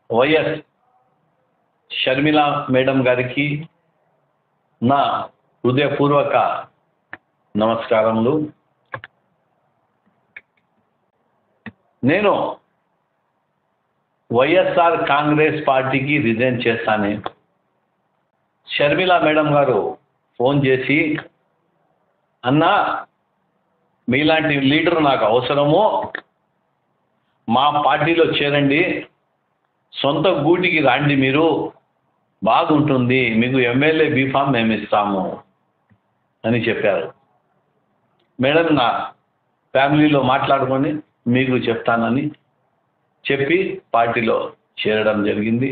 YS Sharmila madam గారికి నా హృదయపూర్వక నమస్కారములు. నేను వైఎస్ఆర్ కాంగ్రెస్ పార్టీకి రిజైన్ చేస్తాను. షర్మిల మేడం గారు ఫోన్ చేసి, అన్నా మీలాంటి లీడర్ నాకు అవసరము, మా పార్టీలో చేరండి, సొంత గూటికి రండి, మీరు బాగుంటుంది, మీకు ఎమ్మెల్యే బీఫామ్ మేము ఇస్తాము అని చెప్పారు. మేడం నా ఫ్యామిలీలో మాట్లాడుకొని మీకు చెప్తానని చెప్పి పార్టీలో చేరడం జరిగింది.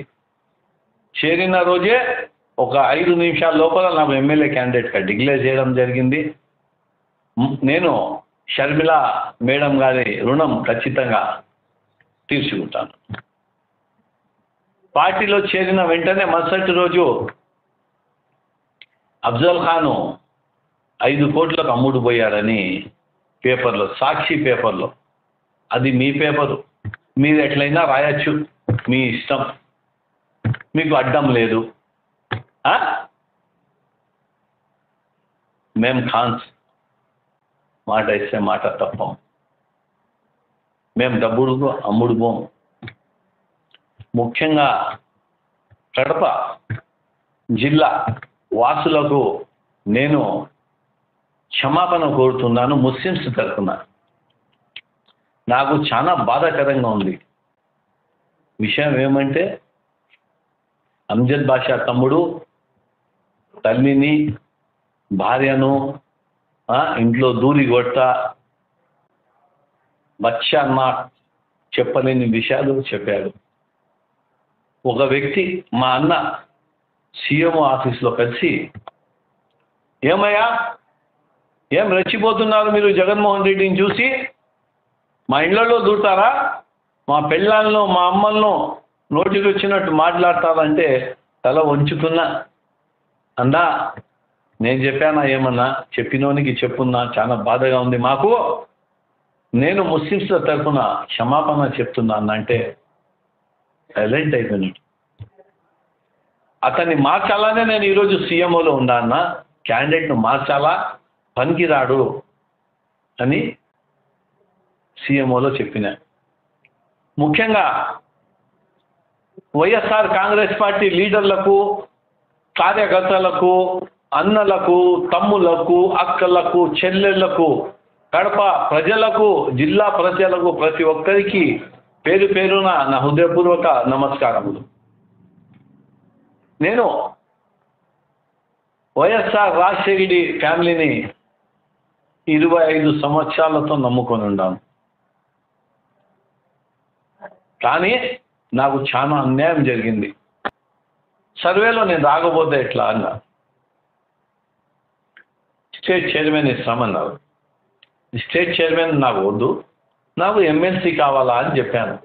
చేరిన రోజే ఒక 5 నిమిషాల లోపల నాకు ఎమ్మెల్యే క్యాండిడేట్గా డిక్లేర్ చేయడం జరిగింది. నేను షర్మిల మేడం గారి రుణం ఖచ్చితంగా తీర్చుకుంటాను. పార్టీలో చేరిన వెంటనే మరుసటి రోజు అఫ్జల్ ఖాను 5 కోట్లకు అమ్ముడు పోయారని పేపర్లో, సాక్షి పేపర్లో, అది మీ పేపరు, మీరు ఎట్లయినా రాయొచ్చు, మీ ఇష్టం, మీకు అడ్డం లేదు. మేము ఖాన్స్ మాట ఇస్తే మాట తప్పం, మేము డబ్బుడు అమ్ముడు పోం. ముఖ్యంగా కడప జిల్లా వాసులకు నేను క్షమాపణ కోరుతున్నాను. ముస్లిమ్స్ తరఫున నాకు చాలా బాధాకరంగా ఉంది. విషయం ఏమంటే, అంజద్ బాషా తమ్ముడు తల్లిని, భార్యను ఇంట్లో దూరి కొట్ట, బచ్చా అన్న చెప్పలేని విషయాలు చెప్పాడు. ఒక వ్యక్తి, మా అన్న సీఎంఓ ఆఫీస్లో కలిసి, ఏమయ్యా ఏం రెచ్చిపోతున్నారు మీరు, జగన్మోహన్ రెడ్డిని చూసి మా ఇళ్లలో దూరుతారా, మా పెళ్ళాలను మా అమ్మలను నోటికి వచ్చినట్టు మాట్లాడతారంటే తల వంచుకున్నా. అందా నేను చెప్పానా ఏమన్నా, చెప్పినోనికి చెప్పున్నా, చాలా బాధగా ఉంది మాకు, నేను ముస్లిమ్స్ల తరఫున క్షమాపణ చెప్తున్నా అంటే సైలెంట్ అయిపోయినాడు. అతన్ని మార్చాలనే నేను ఈరోజు సీఎంఓలో ఉన్నా అన్న, క్యాండిడేట్ను మార్చాలా, పనికిరాడు అని సీఎంఓలో చెప్పిన. ముఖ్యంగా వైఎస్ఆర్ కాంగ్రెస్ పార్టీ లీడర్లకు, కార్యకర్తలకు, అన్నలకు, తమ్ములకు, అక్కలకు, చెల్లెళ్లకు, కడప ప్రజలకు, జిల్లా ప్రజలకు, ప్రతి ఒక్కరికి పేరు పేరున నా హృదయపూర్వక నమస్కారములు. నేను వైఎస్ఆర్ రాజశేఖర ఫ్యామిలీని 25 సంవత్సరాలతో నమ్ముకొని ఉన్నాను. కానీ నాకు చాలా అన్యాయం జరిగింది. సర్వేలో నేను రాకపోతే ఎట్లా అన్నా, స్టేట్ చైర్మన్ ఇస్తామన్నారు. స్టేట్ చైర్మన్ నాకు వద్దు, నాకు ఎమ్మెల్సీ కావాలా అని చెప్పాను.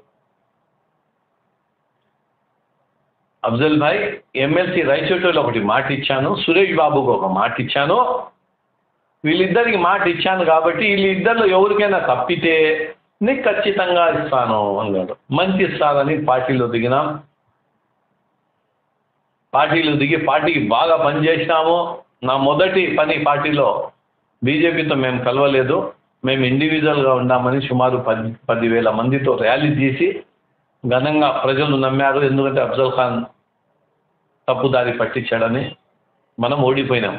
అఫ్జల్ భాయ్ ఎమ్మెల్సీ రైచోటోలో ఒకటి మాట ఇచ్చాను, సురేష్ బాబుకు ఒక మాట ఇచ్చాను, వీళ్ళిద్దరికి మాట ఇచ్చాను కాబట్టి వీళ్ళిద్దరిలో ఎవరికైనా తప్పితే నీకు ఖచ్చితంగా ఇస్తాను అన్నాడు. మంచి ఇస్తారని పార్టీలో దిగినాం. పార్టీలో దిగి పార్టీకి బాగా పనిచేసినాము. నా మొదటి పని పార్టీలో బీజేపీతో మేము కలవలేదు, మేము ఇండివిజువల్గా ఉన్నామని సుమారు 10,000 మందితో ర్యాలీ చేసి ఘనంగా ప్రజలు నమ్మారు. ఎందుకంటే అఫ్జల్ ఖాన్ తప్పుదారి పట్టించాడని. మనం ఓడిపోయినాం.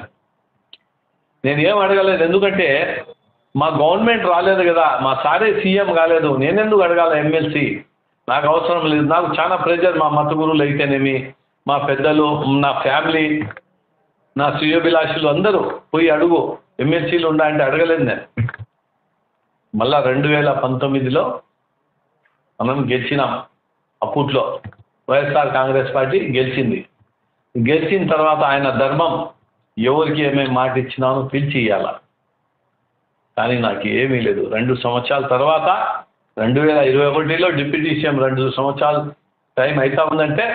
నేను ఏం అడగలేదు, ఎందుకంటే మా గవర్నమెంట్ రాలేదు కదా, మా సారే సీఎం కాలేదు, నేనెందుకు అడగాల ఎమ్మెల్సీ, నాకు అవసరం లేదు. నాకు చాలా ప్రెజర్, మా మత గురువులు అయితేనేమి, మా పెద్దలు, నా ఫ్యామిలీ, నా శ్రేయోభిలాషులు అందరూ పోయి అడుగు, ఎమ్మెల్సీలు ఉండా అంటే అడగలేదు నేను. మళ్ళా 2019లో మనం గెలిచినాం. అప్పట్లో వైఎస్ఆర్ కాంగ్రెస్ పార్టీ గెలిచింది. గెలిచిన తర్వాత ఆయన ధర్మం, ఎవరికి ఏమేమి మాట ఇచ్చినానో పిలిచి ఇవ్వాల. కానీ నాకు ఏమీ లేదు. 2 సంవత్సరాల తర్వాత 2021లో డిప్యూటీ సీఎం 2 సంవత్సరాలు టైం అవుతా ఉందంటే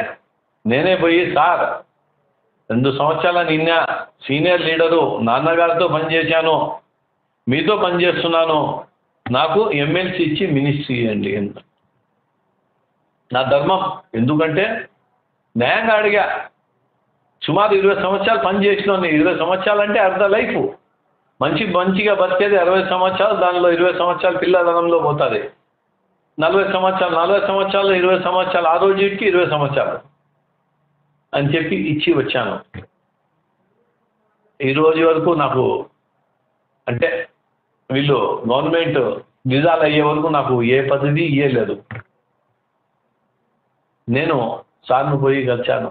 నేనే పోయి, సార్ 2 సంవత్సరాల నిన్న సీనియర్ లీడరు నాన్నగారితో పనిచేశాను, మీతో పనిచేస్తున్నాను, నాకు ఎమ్మెల్సీ ఇచ్చి మినిస్ట్రీ ఇవ్వండి ఎంత. నా ధర్మం. ఎందుకంటే న్యాయంగా అడిగా. సుమారు 20 సంవత్సరాలు పనిచేసినాను. 20 సంవత్సరాలు అంటే అర్ధ లైఫ్. మంచిగా బతికేది 60 సంవత్సరాలు, దానిలో 20 సంవత్సరాలు పిల్లదనంలో పోతుంది. 40 సంవత్సరాలు 20 సంవత్సరాలు, ఆ రోజుకి 20 సంవత్సరాలు అని చెప్పి ఇచ్చి వచ్చాను. ఈ రోజు వరకు నాకు అంటే వీళ్ళు గవర్నమెంట్ విధాలు అయ్యే వరకు నాకు ఏ పదవి ఇవ్వలేదు. నేను సార్ను పోయి కలిశాను.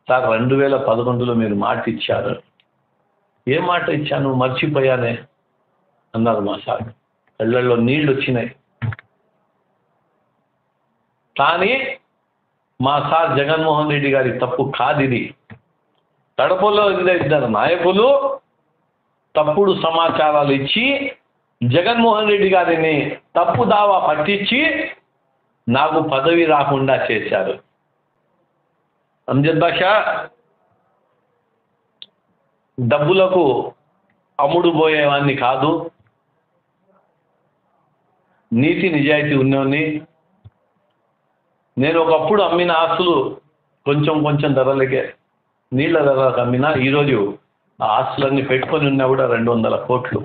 సార్ 2011లో మీరు మాట ఇచ్చారు. ఏ మాట ఇచ్చాను మర్చిపోయానే అన్నారు మా సార్. కళ్ళల్లో నీళ్ళు వచ్చినాయి. కానీ మా సార్ జగన్మోహన్ రెడ్డి గారి తప్పు కాదు ఇది. కడపలో ఇద్దరు నాయకులు తప్పుడు సమాచారాలు ఇచ్చి జగన్మోహన్ రెడ్డి గారిని తప్పు దావా పట్టించి నాకు పదవి రాకుండా చేశారు. అంజద్ బాషా డబ్బులకు అమ్ముడు పోయేవాడిని కాదు, నీతి నిజాయితీ ఉన్నవాడిని. నేను ఒకప్పుడు అమ్మిన ఆస్తులు కొంచెం ధరలకే, నీళ్ళ ధరలకు అమ్మినా. ఈరోజు ఆ ఆస్తులన్నీ పెట్టుకొని ఉన్నా కూడా 200 కోట్లు.